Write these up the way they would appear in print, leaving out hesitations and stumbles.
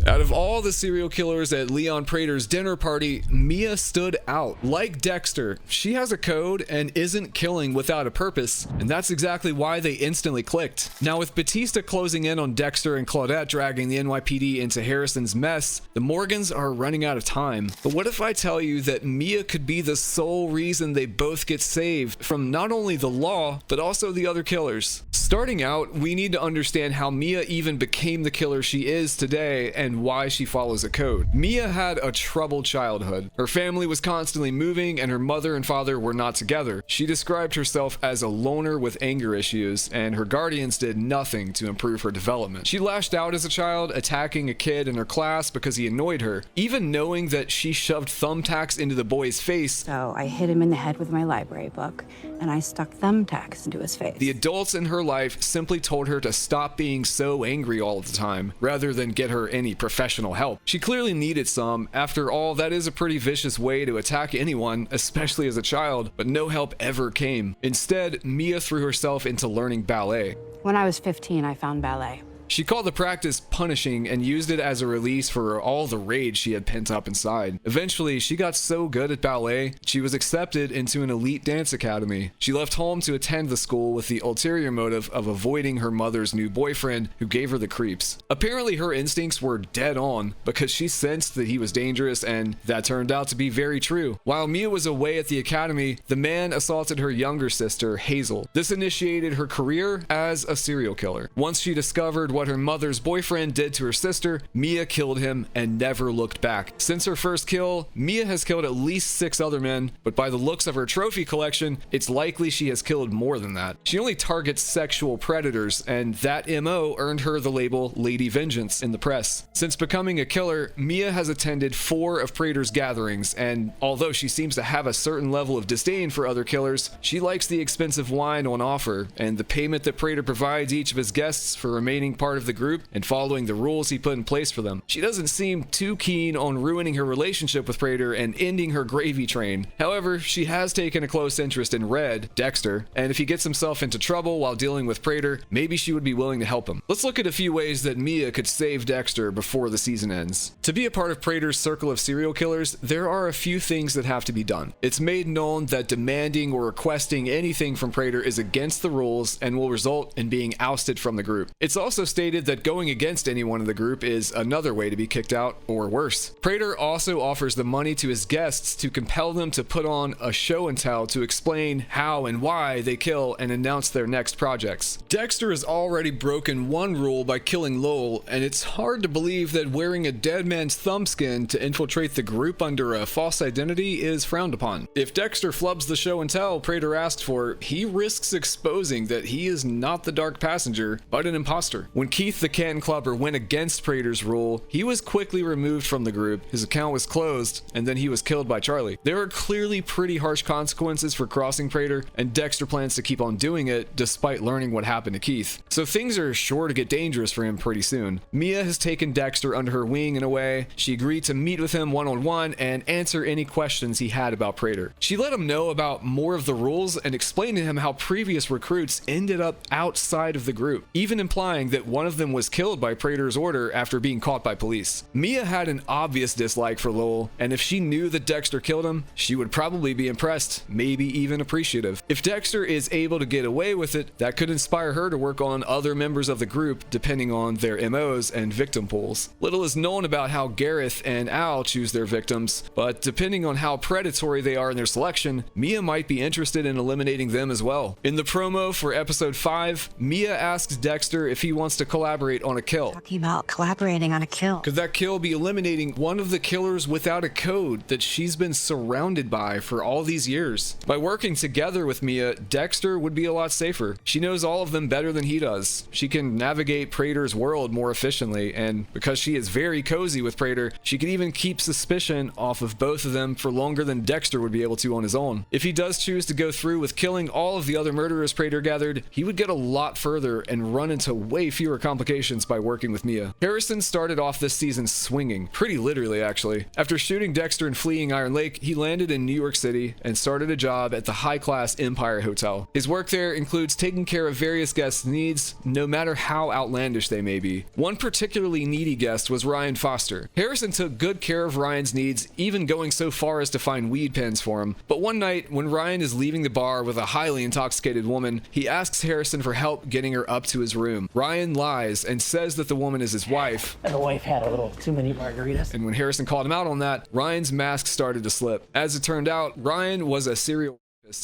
Out of all the serial killers at Leon Prater's dinner party, Mia stood out. Like Dexter, she has a code and isn't killing without a purpose, and that's exactly why they instantly clicked. Now, with Batista closing in on Dexter and Claudette dragging the NYPD into Harrison's mess, the Morgans are running out of time. But what if I tell you that Mia could be the sole reason they both get saved from not only the law, but also the other killers? Starting out, we need to understand how Mia even became the killer she is today and why she follows a code. Mia had a troubled childhood. Her family was constantly moving and her mother and father were not together. She described herself as a loner with anger issues, and her guardians did nothing to improve her development. She lashed out as a child, attacking a kid in her class because he annoyed her, even knowing that she shoved thumbtacks into the boy's face. So I hit him in the head with my library book, and I stuck thumbtacks into his face. The adults in her life simply told her to stop being so angry all the time, rather than get her any professional help. She clearly needed some. After all, that is a pretty vicious way to attack anyone, especially as a child, but no help ever came. Instead, Mia threw herself into learning ballet. When I was 15, I found ballet. She called the practice punishing and used it as a release for all the rage she had pent up inside. Eventually, she got so good at ballet, she was accepted into an elite dance academy. She left home to attend the school with the ulterior motive of avoiding her mother's new boyfriend, who gave her the creeps. Apparently, her instincts were dead on because she sensed that he was dangerous, and that turned out to be very true. While Mia was away at the academy, the man assaulted her younger sister, Hazel. This initiated her career as a serial killer. Once she discovered what her mother's boyfriend did to her sister, Mia killed him and never looked back. Since her first kill, Mia has killed at least 6 other men, but by the looks of her trophy collection, it's likely she has killed more than that. She only targets sexual predators, and that MO earned her the label Lady Vengeance in the press. Since becoming a killer, Mia has attended 4 of Prater's gatherings, and although she seems to have a certain level of disdain for other killers, she likes the expensive wine on offer, and the payment that Prater provides each of his guests for remaining part of the group and following the rules he put in place for them. She doesn't seem too keen on ruining her relationship with Prater and ending her gravy train. However, she has taken a close interest in Red, Dexter, and if he gets himself into trouble while dealing with Prater, maybe she would be willing to help him. Let's look at a few ways that Mia could save Dexter before the season ends. To be a part of Prater's circle of serial killers, there are a few things that have to be done. It's made known that demanding or requesting anything from Prater is against the rules and will result in being ousted from the group. It's also stated that going against anyone in the group is another way to be kicked out, or worse. Prater also offers the money to his guests to compel them to put on a show and tell to explain how and why they kill and announce their next projects. Dexter has already broken one rule by killing Lowell, and it's hard to believe that wearing a dead man's thumbskin to infiltrate the group under a false identity is frowned upon. If Dexter flubs the show and tell Prater asked for, he risks exposing that he is not the dark passenger, but an imposter. When Keith the Canton Clubber went against Prater's rule, he was quickly removed from the group, his account was closed, and then he was killed by Charlie. There are clearly pretty harsh consequences for crossing Prater, and Dexter plans to keep on doing it despite learning what happened to Keith. So things are sure to get dangerous for him pretty soon. Mia has taken Dexter under her wing in a way. She agreed to meet with him one-on-one and answer any questions he had about Prater. She let him know about more of the rules and explained to him how previous recruits ended up outside of the group, even implying that one of them was killed by Prater's order after being caught by police. Mia had an obvious dislike for Lowell, and if she knew that Dexter killed him, she would probably be impressed, maybe even appreciative. If Dexter is able to get away with it, that could inspire her to work on other members of the group depending on their MOs and victim pools. Little is known about how Gareth and Al choose their victims, but depending on how predatory they are in their selection, Mia might be interested in eliminating them as well. In the promo for episode 5, Mia asks Dexter if he wants to collaborate on a kill. Talking about collaborating on a kill. Could that kill be eliminating one of the killers without a code that she's been surrounded by for all these years? By working together with Mia, Dexter would be a lot safer. She knows all of them better than he does. She can navigate Prater's world more efficiently, and because she is very cozy with Prater, she can even keep suspicion off of both of them for longer than Dexter would be able to on his own. If he does choose to go through with killing all of the other murderers Prater gathered, he would get a lot further and run into way fewer fewer complications by working with Mia. Harrison started off this season swinging, pretty literally actually. After shooting Dexter and fleeing Iron Lake, he landed in New York City and started a job at the high-class Empire Hotel. His work there includes taking care of various guests' needs, no matter how outlandish they may be. One particularly needy guest was Ryan Foster. Harrison took good care of Ryan's needs, even going so far as to find weed pens for him. But one night, when Ryan is leaving the bar with a highly intoxicated woman, he asks Harrison for help getting her up to his room. Ryan lies and says that the woman is his wife. And the wife had a little too many margaritas. And when Harrison called him out on that, Ryan's mask started to slip. As it turned out, Ryan was a serial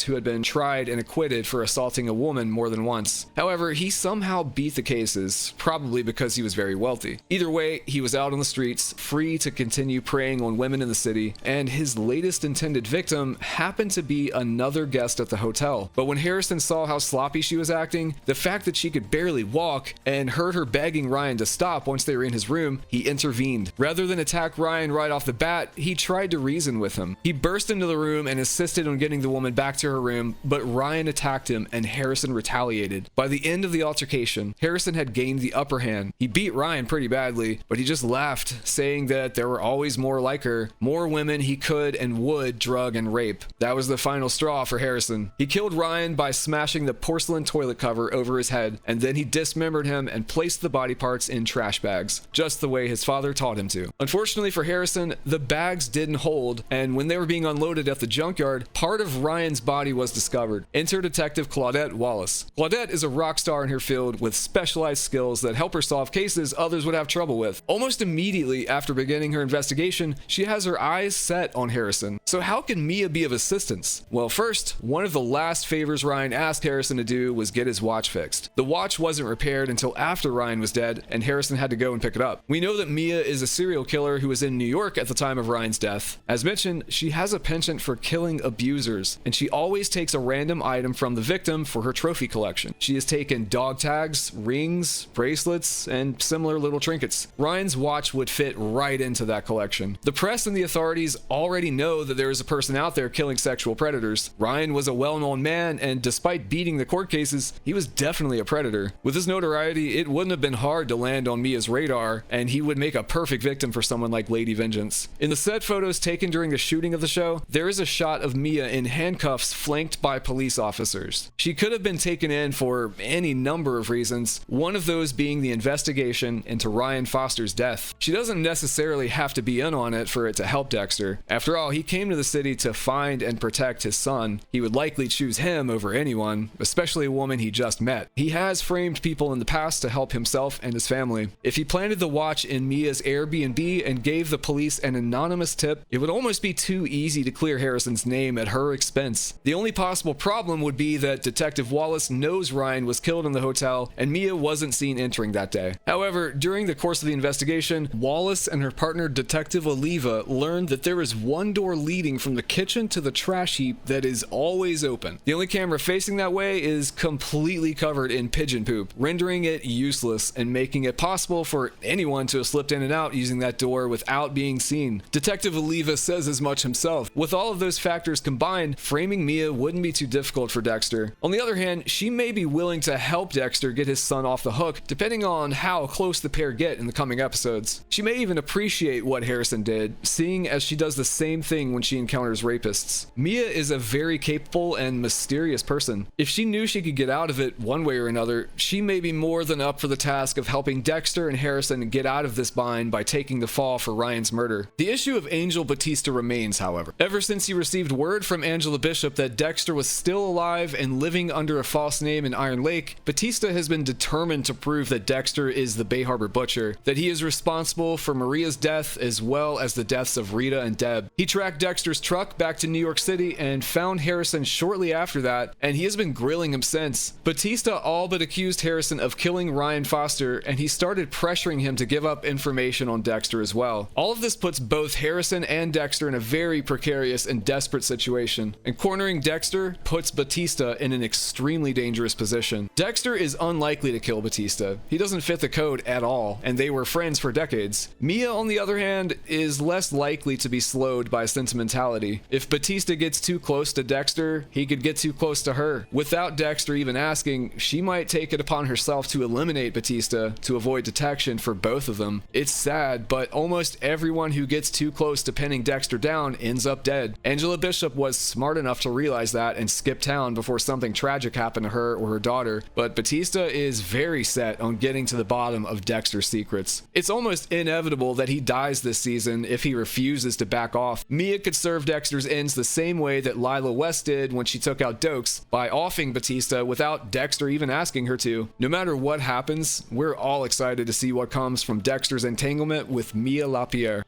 who had been tried and acquitted for assaulting a woman more than once. However, he somehow beat the cases, probably because he was very wealthy. Either way, he was out on the streets, free to continue preying on women in the city, and his latest intended victim happened to be another guest at the hotel. But when Harrison saw how sloppy she was acting, the fact that she could barely walk, and heard her begging Ryan to stop once they were in his room, he intervened. Rather than attack Ryan right off the bat, he tried to reason with him. He burst into the room and insisted on getting the woman back to her room, but Ryan attacked him and Harrison retaliated. By the end of the altercation, Harrison had gained the upper hand. He beat Ryan pretty badly, but he just laughed, saying that there were always more like her, more women he could and would drug and rape. That was the final straw for Harrison. He killed Ryan by smashing the porcelain toilet cover over his head, and then he dismembered him and placed the body parts in trash bags, just the way his father taught him to. Unfortunately for Harrison, the bags didn't hold, and when they were being unloaded at the junkyard, part of Ryan's body was discovered. Enter Detective Claudette Wallace. Claudette is a rock star in her field with specialized skills that help her solve cases others would have trouble with. Almost immediately after beginning her investigation, she has her eyes set on Harrison. So how can Mia be of assistance? Well, first, one of the last favors Ryan asked Harrison to do was get his watch fixed. The watch wasn't repaired until after Ryan was dead, and Harrison had to go and pick it up. We know that Mia is a serial killer who was in New York at the time of Ryan's death. As mentioned, she has a penchant for killing abusers, and she always takes a random item from the victim for her trophy collection. She has taken dog tags, rings, bracelets, and similar little trinkets. Ryan's watch would fit right into that collection. The press and the authorities already know that there is a person out there killing sexual predators. Ryan was a well-known man, and despite beating the court cases, he was definitely a predator. With his notoriety, it wouldn't have been hard to land on Mia's radar, and he would make a perfect victim for someone like Lady Vengeance. In the set photos taken during the shooting of the show, there is a shot of Mia in handcuffs flanked by police officers. She could have been taken in for any number of reasons, one of those being the investigation into Ryan Foster's death. She doesn't necessarily have to be in on it for it to help Dexter. After all, he came to the city to find and protect his son. He would likely choose him over anyone, especially a woman he just met. He has framed people in the past to help himself and his family. If he planted the watch in Mia's Airbnb and gave the police an anonymous tip, it would almost be too easy to clear Harrison's name at her expense. The only possible problem would be that Detective Wallace knows Ryan was killed in the hotel and Mia wasn't seen entering that day. However, during the course of the investigation, Wallace and her partner Detective Oliva learned that there is one door leading from the kitchen to the trash heap that is always open. The only camera facing that way is completely covered in pigeon poop, rendering it useless and making it possible for anyone to have slipped in and out using that door without being seen. Detective Oliva says as much himself. With all of those factors combined, framing Mia wouldn't be too difficult for Dexter. On the other hand, she may be willing to help Dexter get his son off the hook, depending on how close the pair get in the coming episodes. She may even appreciate what Harrison did, seeing as she does the same thing when she encounters rapists. Mia is a very capable and mysterious person. If she knew she could get out of it one way or another, she may be more than up for the task of helping Dexter and Harrison get out of this bind by taking the fall for Ryan's murder. The issue of Angel Batista remains, however. Ever since he received word from Angela Bishop that Dexter was still alive and living under a false name in Iron Lake, Batista has been determined to prove that Dexter is the Bay Harbor Butcher, that he is responsible for Maria's death as well as the deaths of Rita and Deb. He tracked Dexter's truck back to New York City and found Harrison shortly after that, and he has been grilling him since. Batista all but accused Harrison of killing Ryan Foster, and he started pressuring him to give up information on Dexter as well. All of this puts both Harrison and Dexter in a very precarious and desperate situation. And Cornering Dexter puts Batista in an extremely dangerous position. Dexter is unlikely to kill Batista. He doesn't fit the code at all, and they were friends for decades. Mia, on the other hand, is less likely to be slowed by sentimentality. If Batista gets too close to Dexter, he could get too close to her. Without Dexter even asking, she might take it upon herself to eliminate Batista to avoid detection for both of them. It's sad, but almost everyone who gets too close to pinning Dexter down ends up dead. Angela Bishop was smart enough to realize that and skip town before something tragic happened to her or her daughter, but Batista is very set on getting to the bottom of Dexter's secrets. It's almost inevitable that he dies this season if he refuses to back off. Mia could serve Dexter's ends the same way that Lila West did when she took out Dokes, by offing Batista without Dexter even asking her to. No matter what happens, we're all excited to see what comes from Dexter's entanglement with Mia LaPierre.